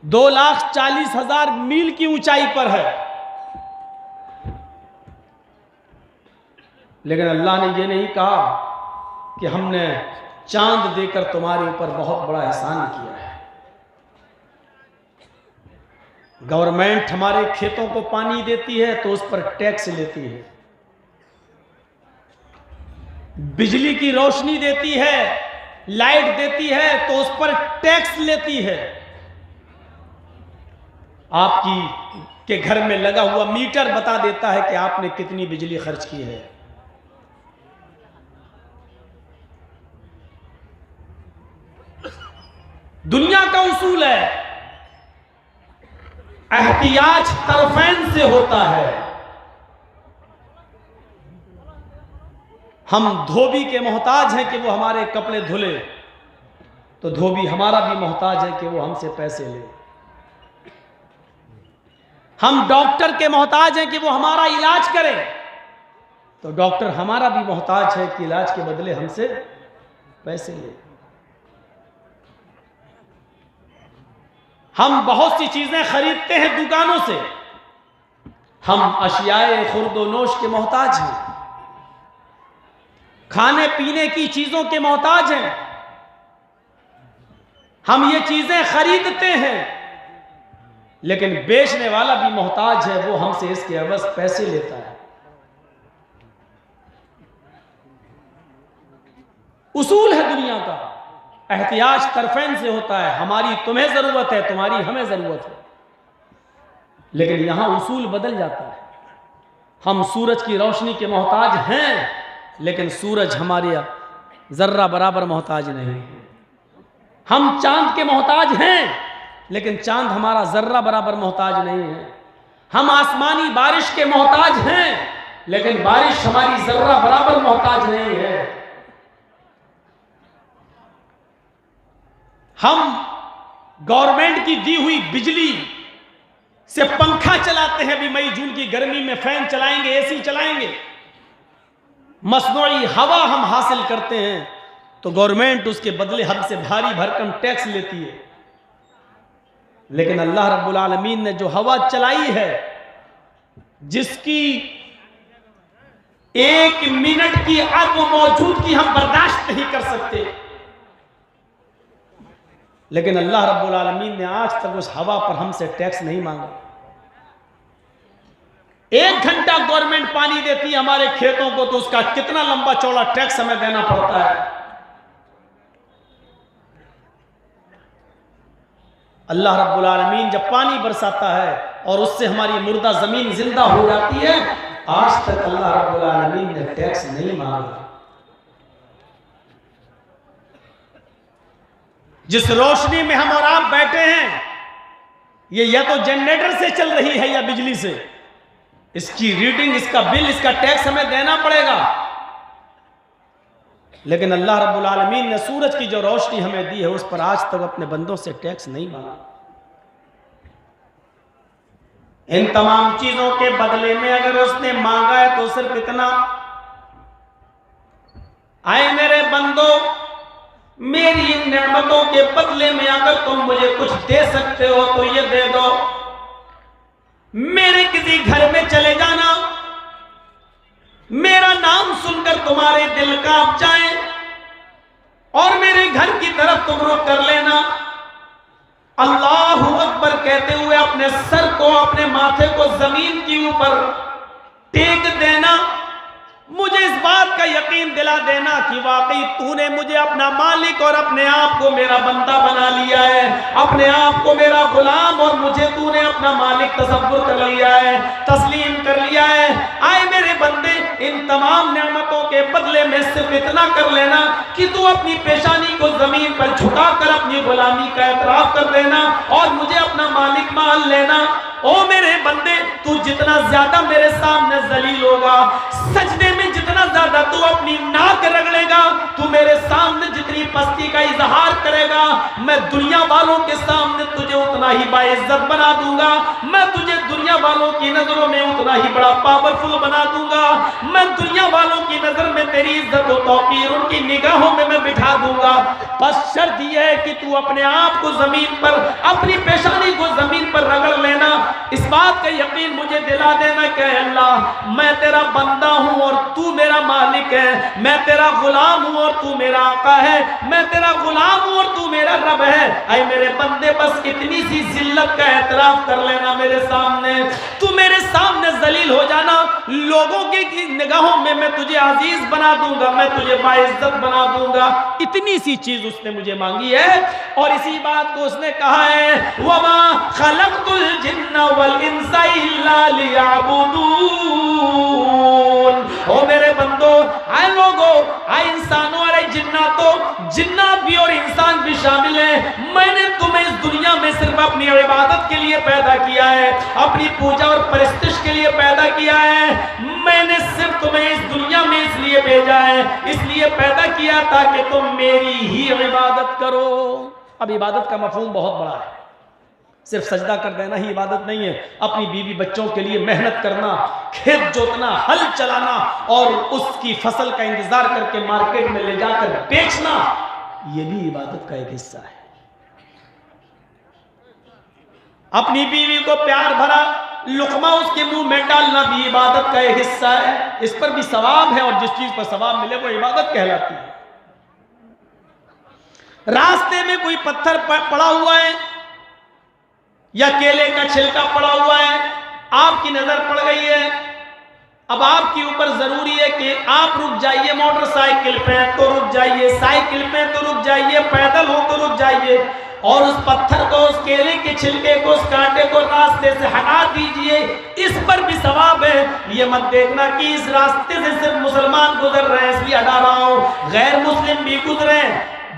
2,40,000 میل کی اونچائی پر ہے، لیکن اللہ نے یہ نہیں کہا کہ ہم نے چاند دے کر تمہارے اوپر بہت بڑا احسان کیا ہے۔ گورنمنٹ ہمارے کھیتوں کو پانی دیتی ہے تو اس پر ٹیکس لیتی ہے، بجلی کی روشنی دیتی ہے، لائٹ دیتی ہے تو اس پر ٹیکس لیتی ہے۔ آپ کے گھر میں لگا ہوا میٹر بتا دیتا ہے کہ آپ نے کتنی بجلی خرچ کی ہے۔ دنیا کا اصول ہے احتیاج طرفین سے ہوتا ہے۔ ہم دھوبی کے محتاج ہیں کہ وہ ہمارے کپڑے دھلے، تو دھوبی ہمارا بھی محتاج ہے کہ وہ ہم سے پیسے لے۔ ہم ڈاکٹر کے محتاج ہیں کہ وہ ہمارا علاج کرے، تو ڈاکٹر ہمارا بھی محتاج ہے کہ علاج کے بدلے ہم سے پیسے لے۔ ہم بہت سی چیزیں خریدتے ہیں دکانوں سے، ہم اشیاء خرد و نوش کے محتاج ہیں، کھانے پینے کی چیزوں کے محتاج ہیں۔ ہم یہ چیزیں خریدتے ہیں، لیکن بیچنے والا بھی محتاج ہے، وہ ہم سے اس کے عوض پیسے لیتا ہے۔ اصول ہے دنیا کا، احتیاج طرفین سے ہوتا ہے، ہماری تمہیں ضرورت ہے، تمہاری ہمیں ضرورت ہے، لیکن یہاں اصول بدل جاتا ہے۔ ہم سورج کی روشنی کے محتاج ہیں، لیکن سورج ہمارے ذرہ برابر محتاج نہیں۔ ہم چاند کے محتاج ہیں، لیکن چاند ہمارا ذرہ برابر محتاج نہیں ہے۔ ہم آسمانی بارش کے محتاج ہیں، لیکن بارش ہماری ذرہ برابر محتاج نہیں ہے۔ ہم گورنمنٹ کی دی ہوئی بجلی سے پنکھا چلاتے ہیں، بھی مئی جون کی گرمی میں فین چلائیں گے، اے سی چلائیں گے، مصنوعی ہوا ہم حاصل کرتے ہیں، تو گورنمنٹ اس کے بدلے ہم سے بھاری بھرکم ٹیکس لیتی ہے۔ لیکن اللہ رب العالمین نے جو ہوا چلائی ہے، جس کی 1 منٹ کی عدم موجودگی ہم برداشت نہیں کر سکتے، لیکن اللہ رب العالمین نے آج تک اس ہوا پر ہم سے ٹیکس نہیں مانگا۔ 1 گھنٹہ گورنمنٹ پانی دیتی ہے ہمارے کھیتوں کو، تو اس کا کتنا لمبا چوڑا ٹیکس ہمیں دینا پڑتا ہے۔ اللہ رب العالمین جب پانی برساتا ہے اور اس سے ہماری مردہ زمین زندہ ہو جاتی ہے، آج تک اللہ رب العالمین نے ٹیکس نہیں مانگا۔ جس روشنی میں ہم اور آپ بیٹھے ہیں، یہ یا تو جنریٹر سے چل رہی ہے یا بجلی سے، اس کی ریڈنگ، اس کا بل، اس کا ٹیکس ہمیں دینا پڑے گا۔ لیکن اللہ رب العالمین نے سورج کی جو روشنی ہمیں دی ہے، اس پر آج تک اپنے بندوں سے ٹیکس نہیں مانگا۔ ان تمام چیزوں کے بدلے میں اگر اس نے مانگا ہے تو صرف اتنا، آئے میرے بندو، میری ان نعمتوں کے بدلے میں اگر تم مجھے کچھ دے سکتے ہو تو یہ دے دو۔ میرے کسی گھر میں چلے جانا، میرا نام سن کر تمہارے دل کانپ جائیں اور میرے گھر کی طرف تم رخ کر لینا، اللہ اکبر کہتے ہوئے اپنے سر کو، اپنے ماتھے کو زمین کے اوپر ٹیک دینا، مجھے اس بات کا یقین دلا دینا کہ واقعی تو نے مجھے اپنا مالک اور اپنے آپ کو میرا بندہ بنا لیا ہے، اپنے آپ کو میرا غلام اور مجھے تو نے اپنا مالک تصور کر لیا ہے، تسلیم کر لیا ہے۔ آئے میرے بندے، ان تمام نعمتوں کے بدلے میں صرف اتنا کر لینا کہ تو اپنی پیشانی کو زمین پر جھکا کر اپنی غلامی کا اعتراف کر دینا اور مجھے اپنا مالک مان لینا۔ او میرے بندے، تو جتنا زیادہ میرے سامنے ذلیل ہوگا، سجدے میں جتنا جتنا زیادہ تو اپنی ناک رگڑے گا، تو میرے سامنے جتنی پستی کا اظہار کرے گا، میں دنیا والوں کے سامنے تجھے اتنا ہی باعزت بنا دوں گا، میں تجھے دنیا والوں کی نظروں میں اتنا ہی بڑا پاورفل بنا دوں گا، میں دنیا والوں کی نظر میں تیری عزت و توقیر ان کی نگاہوں میں بٹھا دوں گا۔ بس شرط یہ ہے کہ تو اپنے آپ کو زمین پر، اپنی پیشانی کو زمین پر رگڑ لینا، اس بات کا یقین مجھے دلا دینا کہ اے اللہ میں تیرا بندہ ہوں اور تو میرا مالک ہے، میں تیرا غلام ہوں اور تو میرا آقا ہے، میں تیرا غلام ہوں اور تو میرا رب ہے۔ اے میرے بندے بس اتنی سی ذلت کا اعتراف کر لینا میرے سامنے، تو میرے سامنے ذلیل ہو جانا، لوگوں کی نگاہوں میں میں تجھے عزیز بنا دوں گا، میں تجھے باعزت بنا دوں گا۔ اتنی سی چیز اس نے مجھے مانگی ہے، اور اسی بات کو اس نے کہا ہے وَمَا خَلَقْتُ الْجِنَّ وَالْإِنسَ إِلَّا لِيَعْبُدُونَ۔ او میرے بندو، اے لوگو، اے انسانوں اور اے جناتوں، جنات بھی اور انسان بھی شامل ہیں، میں نے تمہیں اس دنیا میں صرف اپنی عبادت کے لیے پیدا کیا ہے، اپنی پوجا اور پرستش کے لیے پیدا کیا ہے، میں نے صرف تمہیں اس دنیا میں اس لیے بھیجا ہے، اس لیے پیدا کیا تاکہ تم میری ہی عبادت کرو۔ اب عبادت کا مفہوم بہت بڑا ہے، صرف سجدہ کر دینا ہی عبادت نہیں ہے، اپنی بیوی بچوں کے لیے محنت کرنا، کھیت جوتنا، ہل چلانا اور اس کی فصل کا انتظار کر کے مارکیٹ میں لے جا کر بیچنا، یہ بھی عبادت کا ایک حصہ ہے۔ اپنی بیوی کو پیار بھرا لقمہ اس کے منہ میں ڈالنا بھی عبادت کا ایک حصہ ہے، اس پر بھی ثواب ہے، اور جس چیز پر ثواب ملے وہ عبادت کہلاتی ہے۔ راستے میں کوئی پتھر پڑا ہوا ہے یا کیلے کا چھلکا پڑا ہوا ہے، آپ کی نظر پڑ گئی ہے، اب آپ کے اوپر ضروری ہے کہ آپ رک جائیے، موٹر سائیکل پہ تو رک جائیے، سائیکل پہ تو رک جائیے، پیدل ہو تو رک جائیے، اور اس پتھر کو، اس کیلے کے چھلکے کو، اس کانٹے کو راستے سے ہٹا دیجئے، اس پر بھی ثواب ہے۔ یہ مت دیکھنا کہ اس راستے سے صرف مسلمان گزر رہے ہیں اس لیے ہٹا رہا ہوں، غیر مسلم بھی گزرے،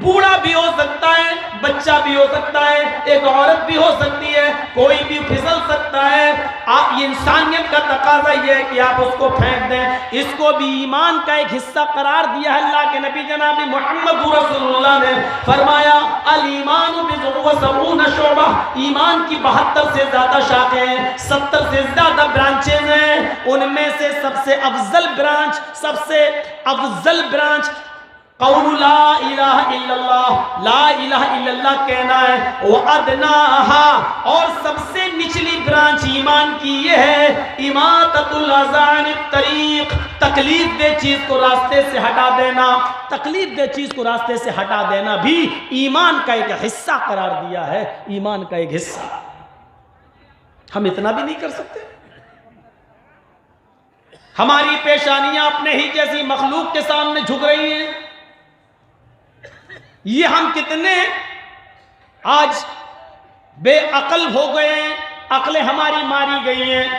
بوڑھا بھی ہو سکتا ہے، بچہ بھی ہو سکتا ہے، ایک عورت بھی ہو سکتی ہے، کوئی بھی پھسل سکتا ہے، آپ یہ انسانیت کا تقاضا یہ ہے کہ آپ اس کو پھینک دیں۔ اس کو بھی ایمان کا ایک حصہ قرار دیا ہے اللہ کے نبی جناب محمد رسول اللہ نے، فرمایا الایمان بضع وسبعون شعبہ، ایمان کی 72 سے زیادہ شاخیں ہیں، 70 سے زیادہ برانچز ہیں، ان میں سے سب سے افضل برانچ قول لا الہ الا اللہ، لا الہ الا اللہ کہنا ہے، وَأَدْنَاهَا، اور سب سے نچلی برانچ ایمان کی یہ ہے اماطۃ الاذى عن الطریق، تکلیف دہ چیز کو راستے سے ہٹا دینا، تکلیف دہ چیز کو راستے سے ہٹا دینا بھی ایمان کا ایک حصہ قرار دیا ہے، ایمان کا ایک حصہ۔ ہم اتنا بھی نہیں کر سکتے؟ ہماری پیشانیاں اپنے ہی جیسی مخلوق کے سامنے جھک رہی ہیں، یہ ہم کتنے آج بے عقل ہو گئے ہیں، عقلیں ہماری ماری گئی ہیں،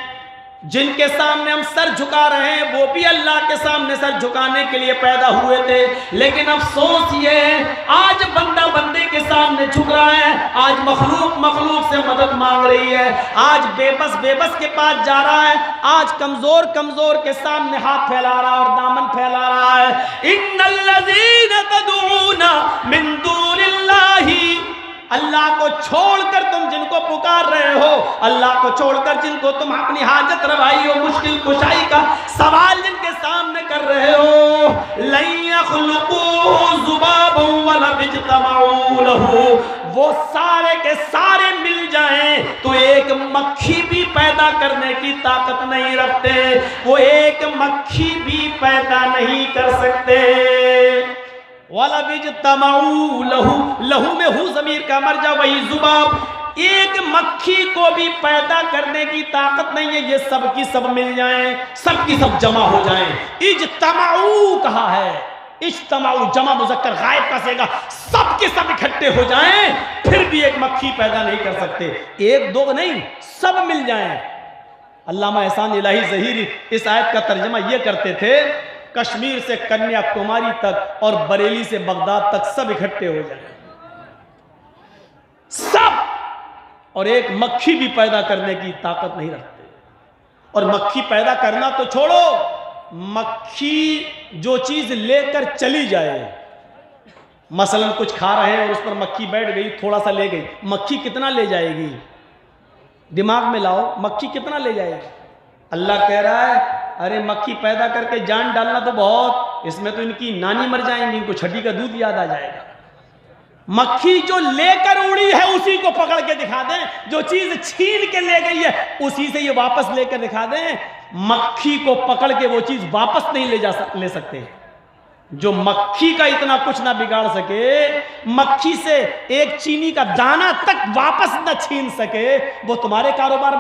جن کے سامنے ہم سر جھکا رہے ہیں وہ بھی اللہ کے سامنے سر جھکانے کے لیے پیدا ہوئے تھے، لیکن افسوس یہ ہے آج بندہ بندے کے سامنے جھک رہا ہے، آج مخلوق سے مدد مانگ رہی ہے، آج بے بس کے پاس جا رہا ہے، آج کمزور کے سامنے ہاتھ پھیلا رہا اور دامن پھیلا رہا ہے۔ ان الذین تدعون من دون اللہ، اللہ کو چھوڑ کر تم جن کو پکار رہے ہو، اللہ کو چھوڑ کر جن کو تم اپنی حاجت روائی اور مشکل کشائی کا سوال جن کے سامنے کر رہے ہو، لن یخلقوا ذبابا ولو اجتمعوا لہ، وہ سارے کے سارے مل جائیں تو ایک مکھی بھی پیدا کرنے کی طاقت نہیں رکھتے، وہ ایک مکھی بھی پیدا نہیں کر سکتے۔ وَلَوِ اجْتَمَعُوا لَهُ، لہو میں ہو ضمیر کا مرجع وہی ذباب، ایک مکھی کو بھی پیدا کرنے کی طاقت نہیں ہے، یہ سب کی سب مل جائیں، سب کی سب جمع ہو جائیں۔ اجتمعوا کہا ہے، اجتمعوا جمع مذکر غائب کا صیغہ، سب کے سب اکٹھے ہو جائیں پھر بھی ایک مکھی پیدا نہیں کر سکتے، ایک دو نہیں، سب مل جائیں۔ علامہ احسان الہی ظہیری اس آیت کا ترجمہ یہ کرتے تھے، کشمیر سے کنیا کماری تک اور بریلی سے بغداد تک سب اکٹھے ہو جائیں، سب، اور ایک مکھی بھی پیدا کرنے کی طاقت نہیں رکھتے، اور مکھی پیدا کرنا تو چھوڑو، مکھی جو چیز لے کر چلی جائے، مثلا کچھ کھا رہے ہیں اور اس پر مکھی بیٹھ گئی، تھوڑا سا لے گئی، مکھی کتنا لے جائے گی؟ دماغ میں لاؤ، مکھی کتنا لے جائے گی؟ اللہ کہہ رہا ہے ارے مکھی پیدا کر کے جان ڈالنا تو بہت، اس میں تو ان کی نانی مر جائیں گی، ان کو چھٹی کا دودھ یاد آ جائے گا۔ مکھی جو لے کر اڑی ہے اسی کو پکڑ کے دکھا دیں، جو چیز چھین کے لے گئی ہے اسی سے یہ واپس لے کر دکھا دیں، مکھی کو پکڑ کے وہ چیز واپس نہیں لے سکتے۔ جو مکھی کا اتنا کچھ نہ بگاڑ سکے، مکھی سے ایک چینی کا دانہ تک واپس نہ چھین سکے، وہ تمہارے کاروبار میں